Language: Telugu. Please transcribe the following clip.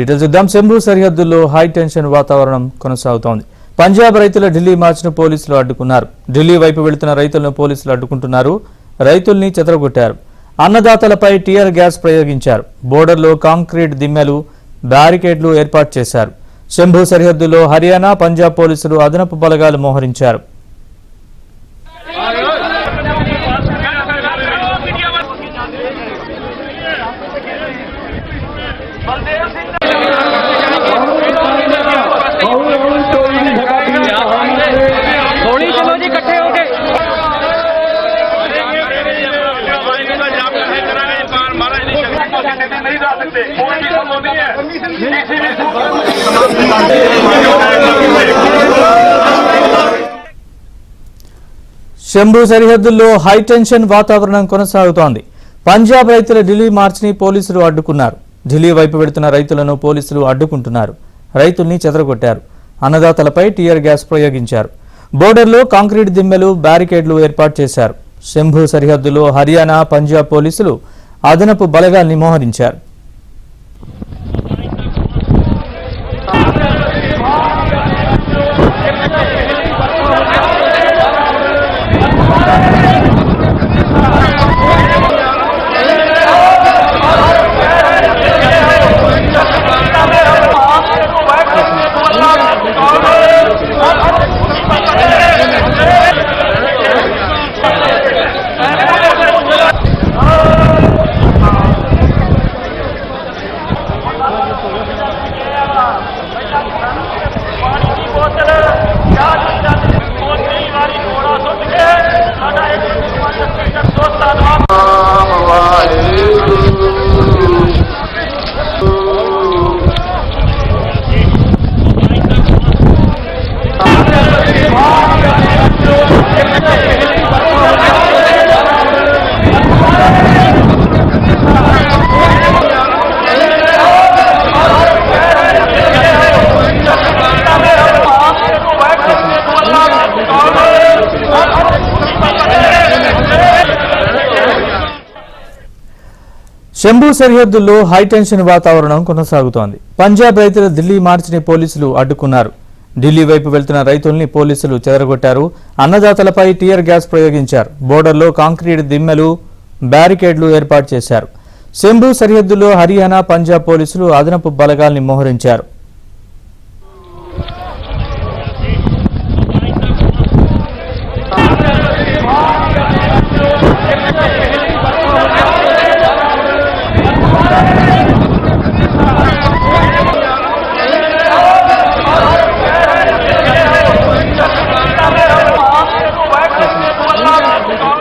డీటెయిల్స్ చూద్దాం. శంభు సరిహద్దుల్లో హై టెన్షన్ వాతావరణం కొనసాగుతోంది. పంజాబ్ రైతుల ఢిల్లీ మార్చ్ను పోలీసులు అడ్డుకున్నారు. ఢిల్లీ వైపు వెళుతున్న రైతులను పోలీసులు అడ్డుకుంటున్నారు. రైతుల్ని చెదరగొట్టారు. అన్నదాతలపై టీయర్ గ్యాస్ ప్రయోగించారు. బోర్డర్లో కాంక్రీట్ దిమ్మెలు, బ్యారికేడ్లు ఏర్పాటు చేశారు. శంభు సరిహద్దులో హర్యానా, పంజాబ్ పోలీసులు అదనపు బలగాలు మోహరించారు. శంభు సరిహద్దుల్లో హైటెన్షన్ వాతావరణం కొనసాగుతోంది. పంజాబ్ రైతుల ఢిల్లీ మార్చ్ని పోలీసులు అడ్డుకున్నారు. ఢిల్లీ వైపు వెళుతున్న రైతులను పోలీసులు అడ్డుకుంటున్నారు. రైతుల్ని చెదరగొట్టారు. అన్నదాతలపై టీయర్ గ్యాస్ ప్రయోగించారు. బోర్డర్లో కాంక్రీట్ దిమ్మెలు, బ్యారికేడ్లు ఏర్పాటు చేశారు. శంభు సరిహద్దులో హర్యానా, పంజాబ్ పోలీసులు అదనపు బలగాల్ని మోహరించారు. శంభు సరిహద్దుల్లో హైటెన్షన్ వాతావరణం కొనసాగుతోంది. పంజాబ్ రైతుల ఢిల్లీ మార్చ్ని పోలీసులు అడ్డుకున్నారు. ఢిల్లీ వైపు వెళ్తున్న రైతుల్ని పోలీసులు చెదరగొట్టారు. అన్నదాతలపై టీయర్ గ్యాస్ ప్రయోగించారు. బోర్డర్లో కాంక్రీట్ దిమ్మెలు, బ్యారికేడ్లు ఏర్పాటు చేశారు. శంభు సరిహద్దులో హర్యానా, పంజాబ్ పోలీసులు అదనపు బలగాల్ని మోహరించారు.